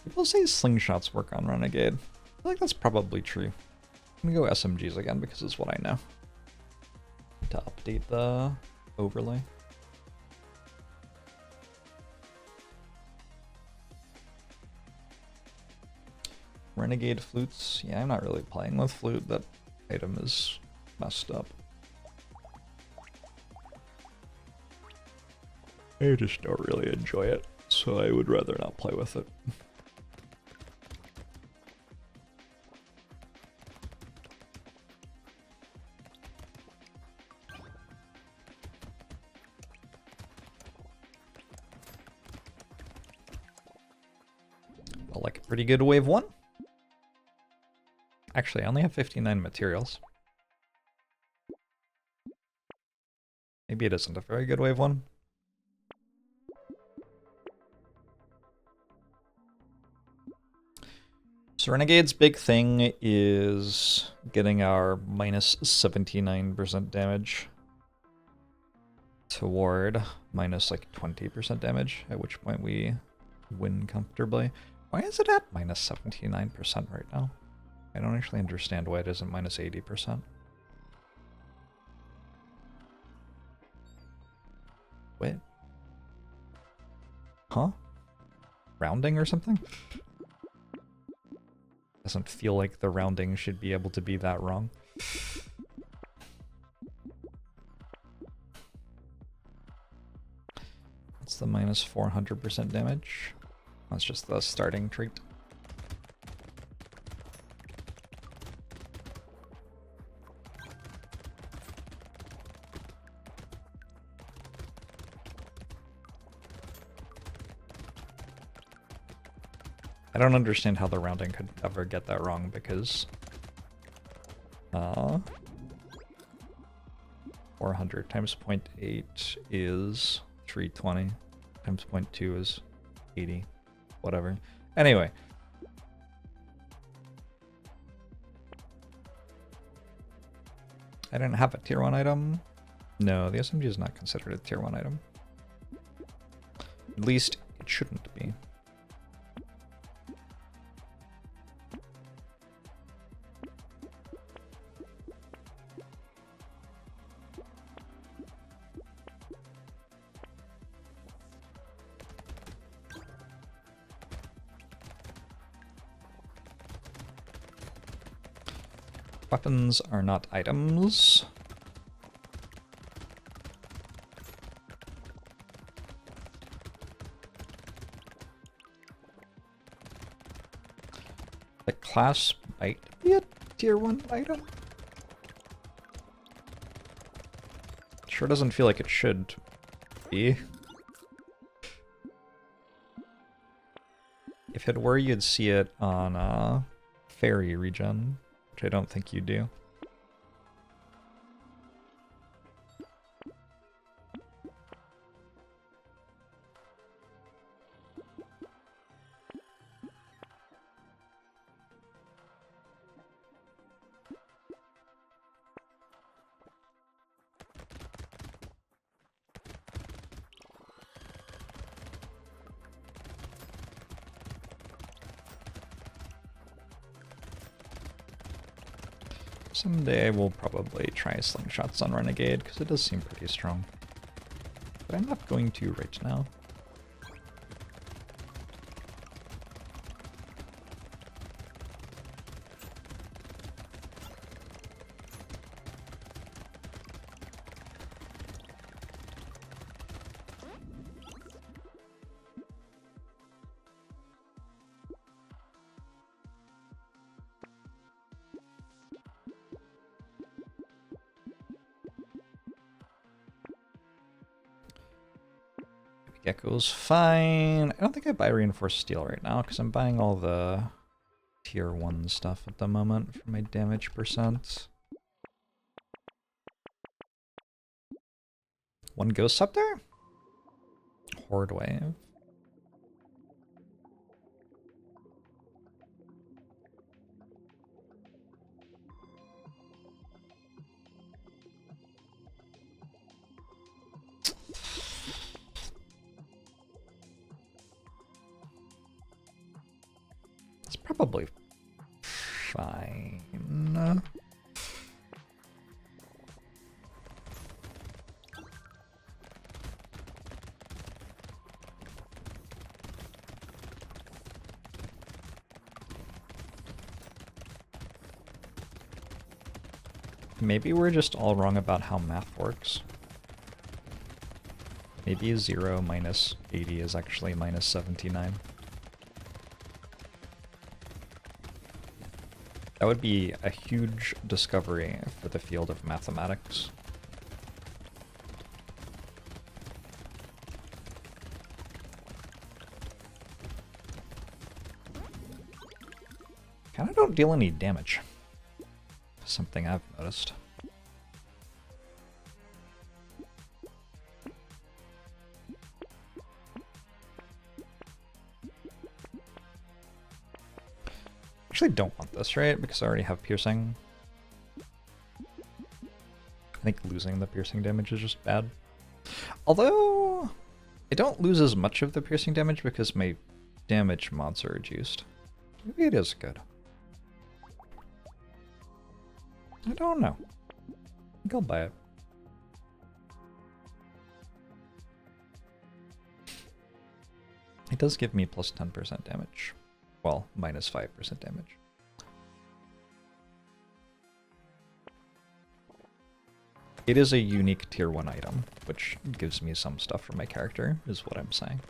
People say slingshots work on Renegade. I feel like that's probably true. I'm gonna go SMGs again because it's what I know. To update the overlay. Renegade flutes. Yeah, I'm not really playing with flute. That item is messed up. I just don't really enjoy it, so I would rather not play with it. Like a pretty good wave 1. Actually, I only have 59 materials. Maybe it isn't a very good wave 1. So Renegade's big thing is getting our minus 79% damage toward minus like 20% damage, at which point we win comfortably. Why is it at minus 79% right now? I don't actually understand why it isn't minus 80%. Wait. Huh? Rounding or something? Doesn't feel like the rounding should be able to be that wrong. That's the minus 400% damage. That's just the starting trait. I don't understand how the rounding could ever get that wrong because 400 times 0.8 is 320 times 0.2 is 80, whatever. Anyway. I didn't have a tier 1 item. No, the SMG is not considered a tier 1 item. At least it shouldn't be. Weapons are not items. The class might be a tier 1 item. Sure doesn't feel like it should be. If it were, you'd see it on Fairy regen. I don't think you do. Someday I will probably try slingshots on Renegade, because it does seem pretty strong. But I'm not going to right now. Gecko's fine. I don't think I buy reinforced steel right now because I'm buying all the tier 1 stuff at the moment for my damage percent. One ghost up there? Horde wave. It's probably fine. Maybe we're just all wrong about how math works. Maybe 0 minus 80 is actually minus 79. That would be a huge discovery for the field of mathematics. Kinda don't deal any damage. Something I've noticed. Actually don't want this, right? Because I already have piercing. I think losing the piercing damage is just bad. Although, I don't lose as much of the piercing damage because my damage mods are reduced. Maybe it is good. I don't know. I think I'll buy it. It does give me plus 10% damage. Well, minus 5% damage. It is a unique tier 1 item, which gives me some stuff for my character, is what I'm saying.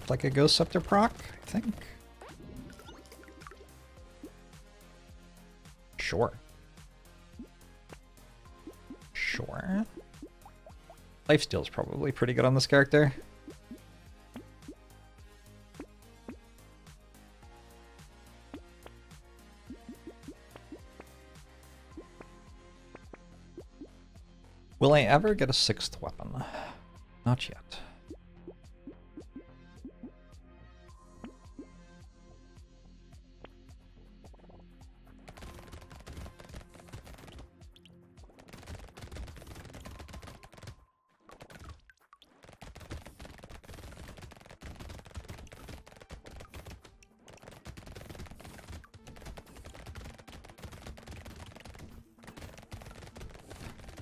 Like a Ghost Scepter proc, I think. Sure. Sure. Lifesteal's probably pretty good on this character. Will I ever get a 6th weapon? Not yet.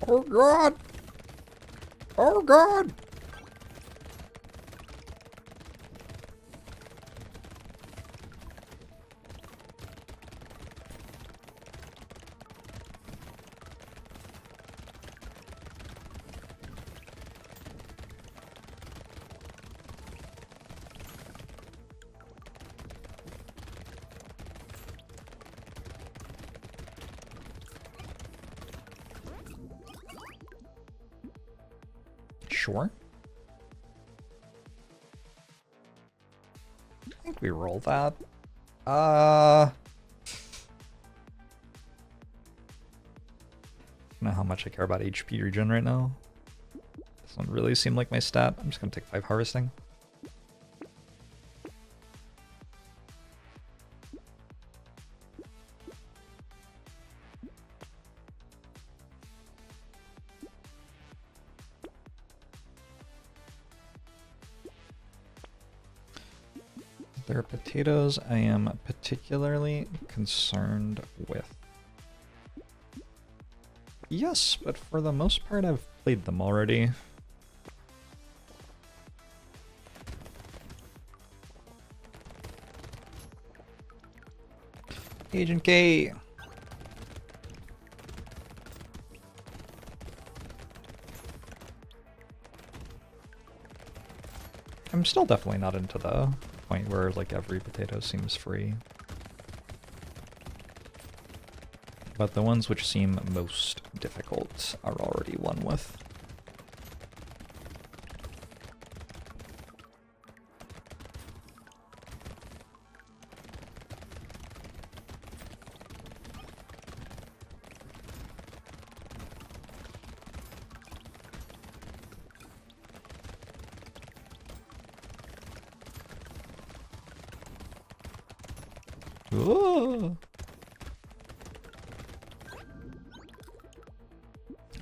Oh god! Oh god! Sure. I think we roll that. I don't know how much I care about HP regen right now. Doesn't really seem like my stat. I'm just gonna take 5 harvesting. There are potatoes I am particularly concerned with. Yes, but for the most part I've played them already. Agent K! I'm still definitely not into the point where like every potato seems free. But the ones which seem most difficult are already won with. Ooh.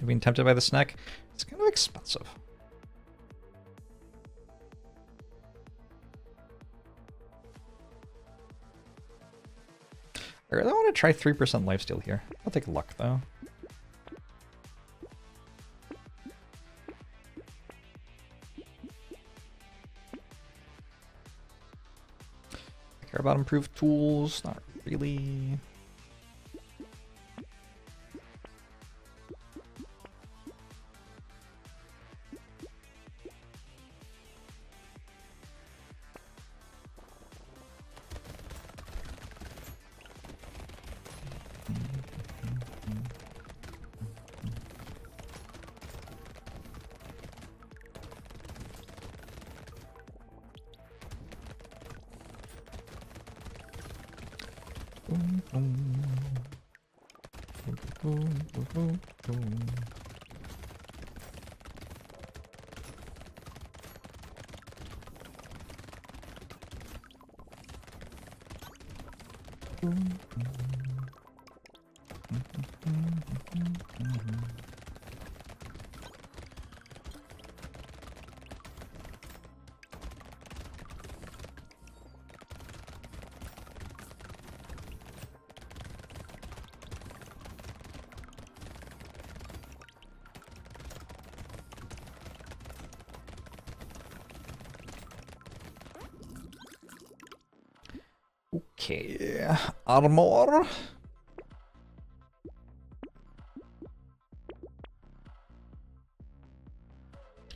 Being tempted by the snack, it's kind of expensive. I really want to try 3% lifesteal here. I'll take luck though. I care about improved tools, not really. Okay, armor.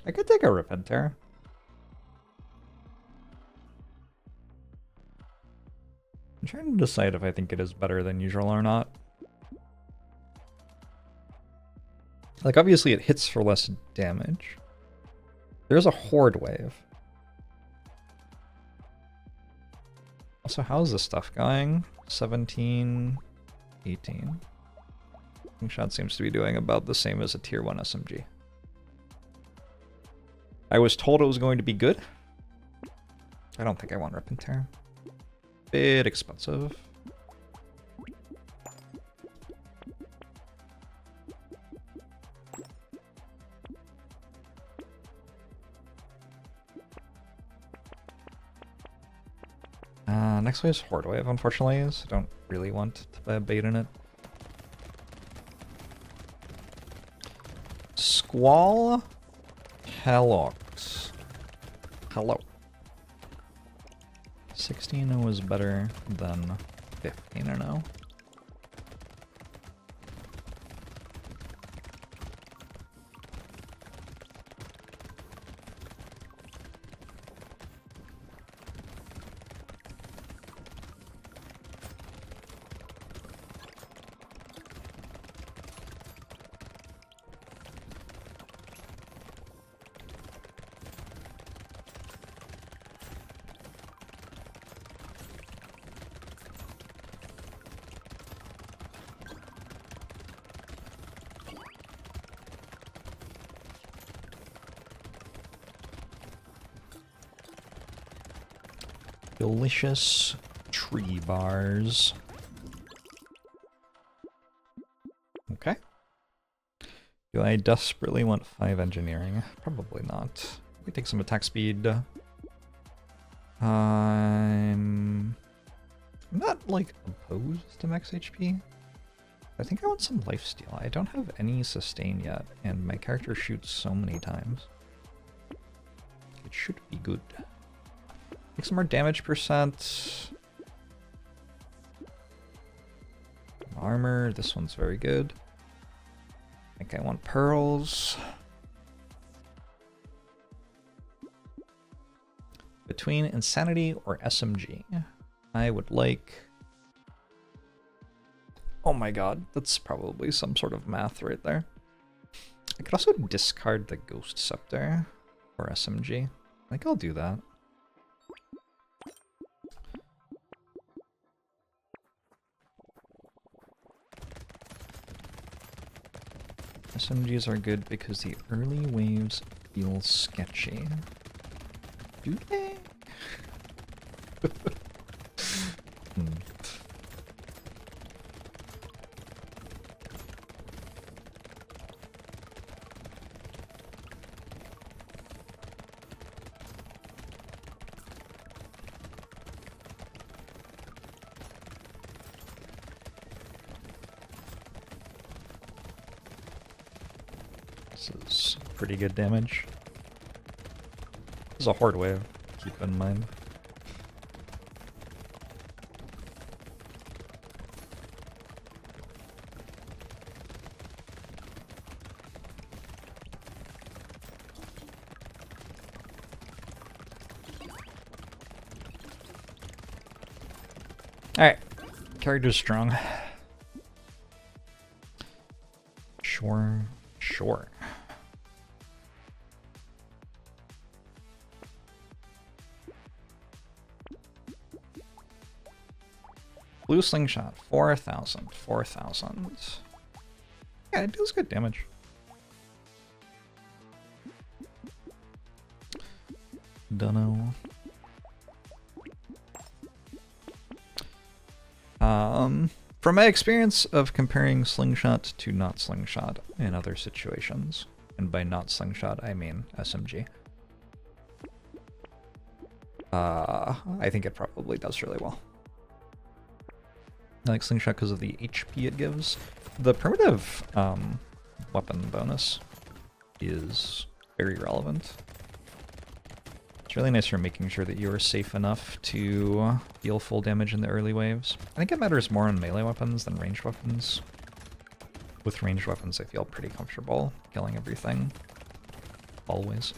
I could take a Repenter. I'm trying to decide if I think it is better than usual or not. Like, obviously it hits for less damage. There's a Horde wave. Also, how's this stuff going? 17, 18. Shot seems to be doing about the same as a tier 1 SMG. I was told it was going to be good. I don't think I want Rip and Tear. Bit expensive. Next wave is Horde wave, unfortunately, so I don't really want to bait in it. Squall Halox. Hello. 16 was better than 15 or no. Delicious tree bars. Okay. Do I desperately want 5 engineering? Probably not. We take some attack speed. I'm not, like, opposed to max HP. I think I want some lifesteal. I don't have any sustain yet, and my character shoots so many times. It should be good. Take some more damage percent. Armor, this one's very good. I think I want pearls. Between Insanity or SMG, I would like... Oh my god, that's probably some sort of math right there. I could also discard the Ghost Scepter or SMG. I think I'll do that. SMGs are good because the early waves feel sketchy. Do they? This is pretty good damage. This is a Horde wave, keep in mind. Alright, character's strong. Sure. Blue slingshot, 4,000. Yeah, it deals good damage. Dunno. From my experience of comparing slingshot to not slingshot in other situations, and by not slingshot I mean SMG, I think it probably does really well. I like slingshot because of the HP it gives. The primitive weapon bonus is very relevant. It's really nice for making sure that you are safe enough to deal full damage in the early waves. I think it matters more on melee weapons than ranged weapons. With ranged weapons, I feel pretty comfortable killing everything. Always.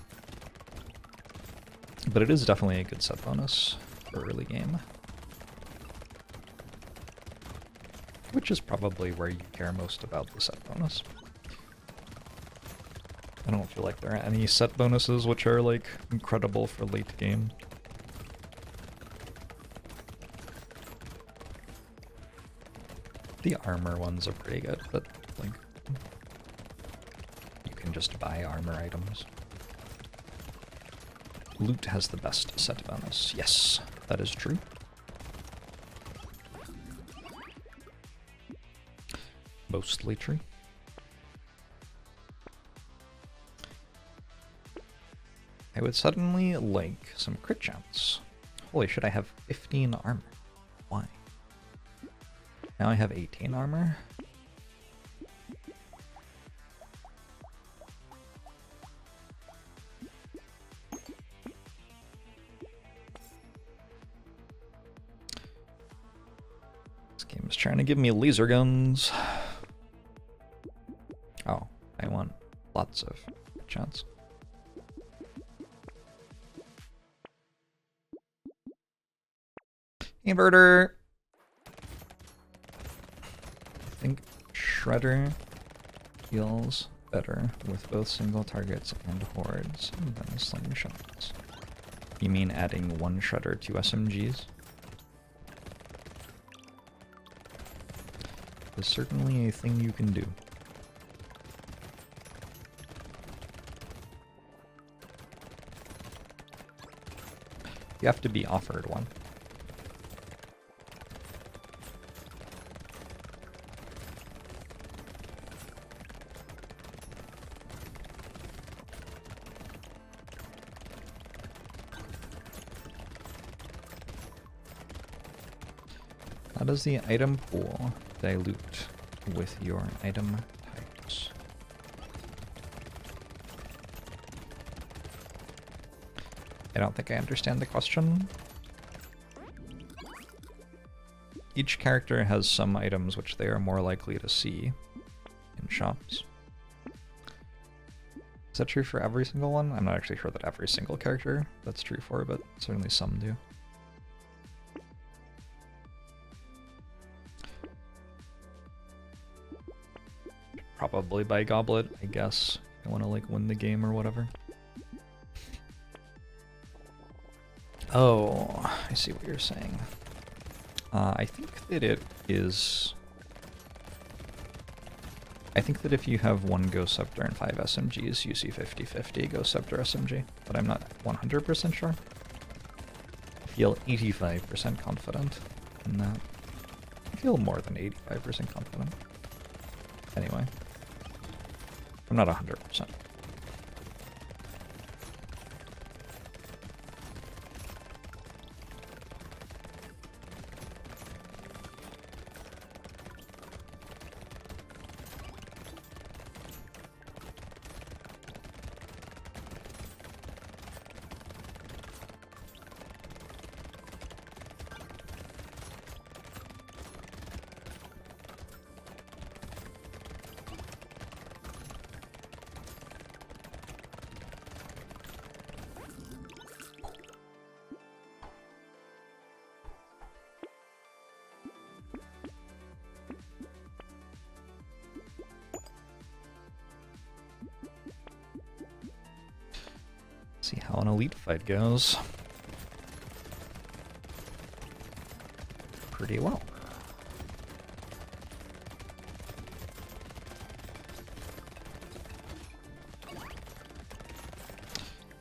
But it is definitely a good set bonus for early game. Which is probably where you care most about the set bonus. I don't feel like there are any set bonuses which are, like, incredible for late game. The armor ones are pretty good, but, like, you can just buy armor items. Loot has the best set bonus. Yes, that is true. Mostly true. I would suddenly like some crit chance. Holy shit, I have 15 armor. Why? Now I have 18 armor. This game is trying to give me laser guns. Oh, I want lots of crit chance. Inverter. I think Shredder feels better with both single targets and hordes than slingshots. You mean adding one Shredder to SMGs? Is certainly a thing you can do. You have to be offered one. How does the item pool dilute with your item types? I don't think I understand the question. Each character has some items which they are more likely to see in shops. Is that true for every single one? I'm not actually sure that every single character that's true for, but certainly some do. Probably by Goblet, I guess. I want to like win the game or whatever. Oh, I see what you're saying. I think that it is... I think that if you have one Ghost Scepter and 5 SMGs, you see 50-50 Ghost Scepter SMG, but I'm not 100% sure. I feel 85% confident in that. I feel more than 85% confident. Anyway. I'm not 100%. See how an elite fight goes. Pretty well.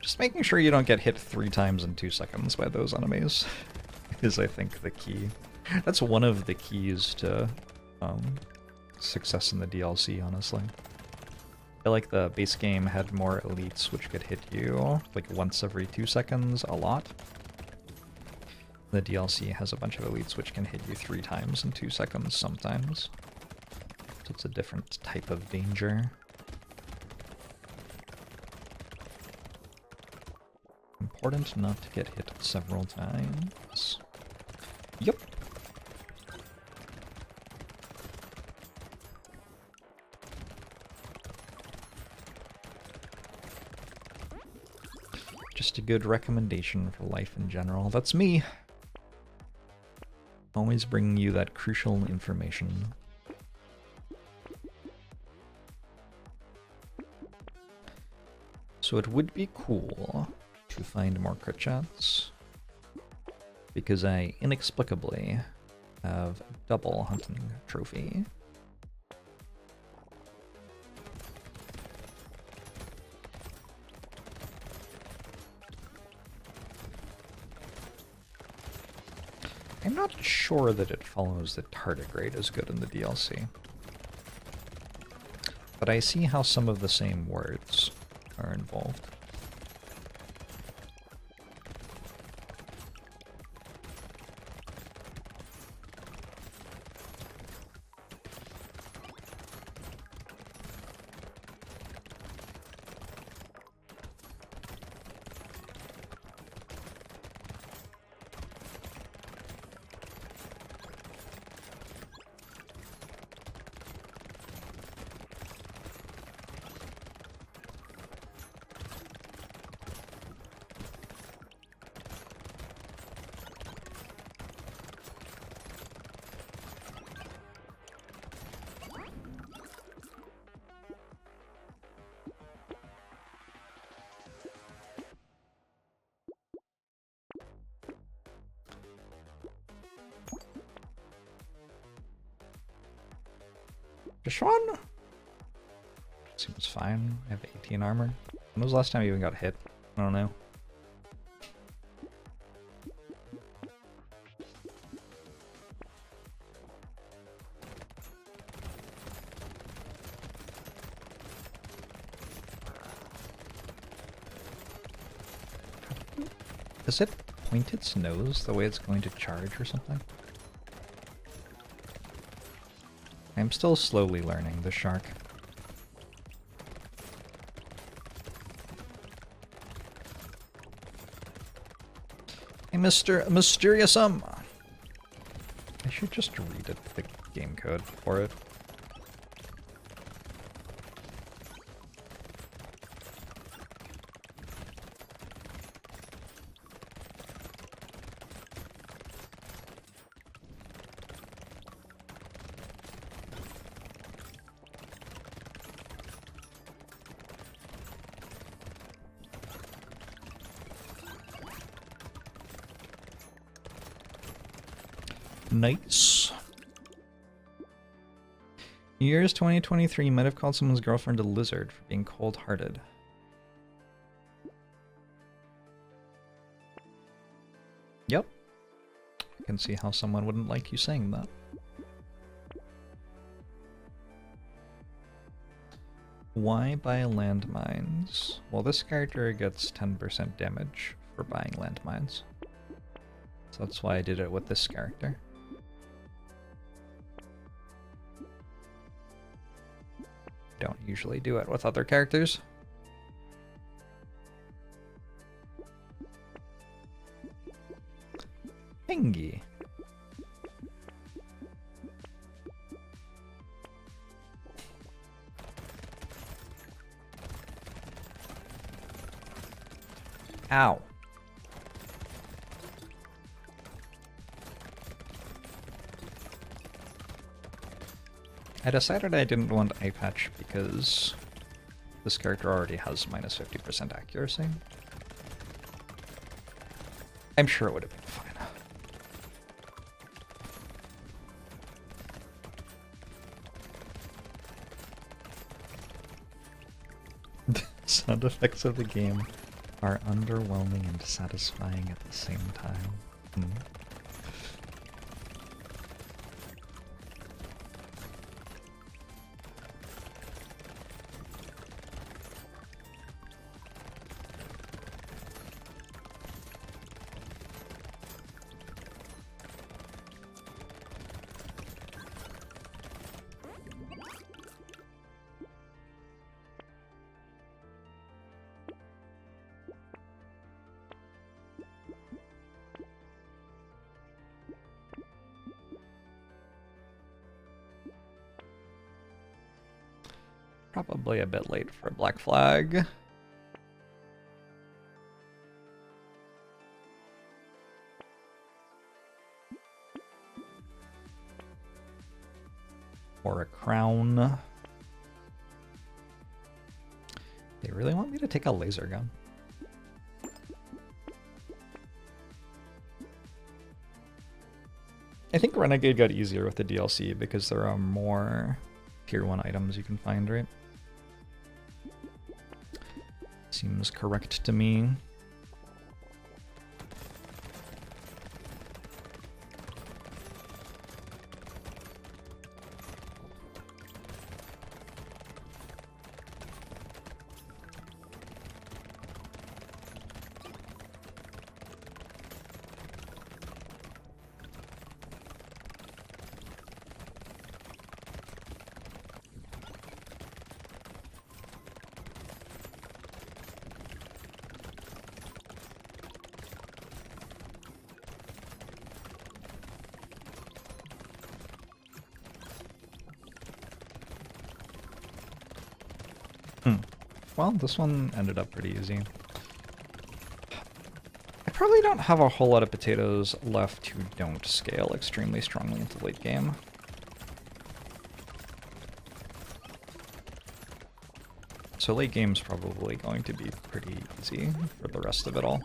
Just making sure you don't get hit 3 times in 2 seconds by those enemies is, I think, the key. That's one of the keys to success in the DLC, honestly. I feel like the base game had more elites which could hit you like once every 2 seconds a lot. The DLC has a bunch of elites which can hit you 3 times in 2 seconds sometimes. So it's a different type of danger. Important not to get hit several times. Yep. Just a good recommendation for life in general. That's me. Always bringing you that crucial information. So it would be cool to find more crit shots, because I inexplicably have double hunting trophy. I'm not sure that it follows the tardigrade as good in the DLC, but I see how some of the same words are involved. This one? Seems fine. I have 18 armor. When was the last time you even got hit? I don't know. Does it point its nose the way it's going to charge or something? I'm still slowly learning the shark. Hey, Mr. Mysteriousum! I should just read it, the game code for it. Nice. New Year's 2023 might have called someone's girlfriend a lizard for being cold-hearted. Yep. I can see how someone wouldn't like you saying that. Why buy landmines? Well, this character gets 10% damage for buying landmines. So that's why I did it with this character. Don't usually do it with other characters. Pingy. Ow. I decided I didn't want eye patch because this character already has minus 50% accuracy. I'm sure it would have been fine. The sound effects of the game are underwhelming and satisfying at the same time. Probably a bit late for a black flag. Or a crown. They really want me to take a laser gun. I think Renegade got easier with the DLC because there are more tier 1 items you can find, right? Seems correct to me. Well, this one ended up pretty easy. I probably don't have a whole lot of potatoes left who don't scale extremely strongly into late game. So late game's probably going to be pretty easy for the rest of it all.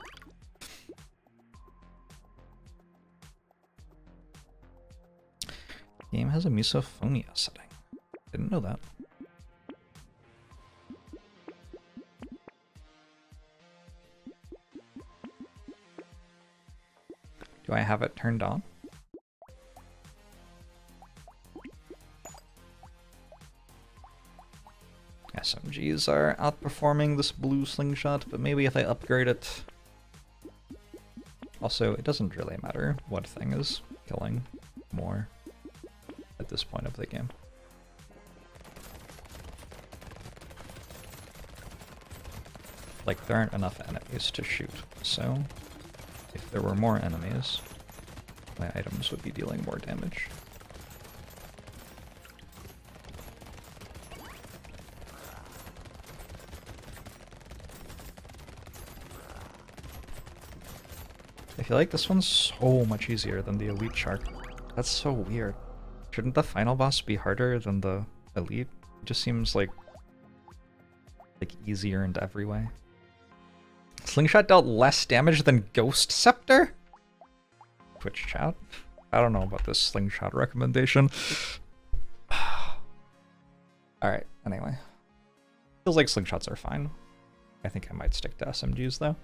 Game has a misophonia setting. Didn't know that. Do I have it turned on? SMGs are outperforming this blue slingshot, but maybe if I upgrade it... Also, it doesn't really matter what thing is killing more at this point of the game. Like, there aren't enough enemies to shoot, so if there were more enemies, my items would be dealing more damage. I feel like this one's so much easier than the Elite Shark. That's so weird. Shouldn't the final boss be harder than the Elite? It just seems like easier in every way. Slingshot dealt less damage than Ghost Scepter? Twitch chat? I don't know about this slingshot recommendation. Alright, anyway. Feels like slingshots are fine. I think I might stick to SMGs though.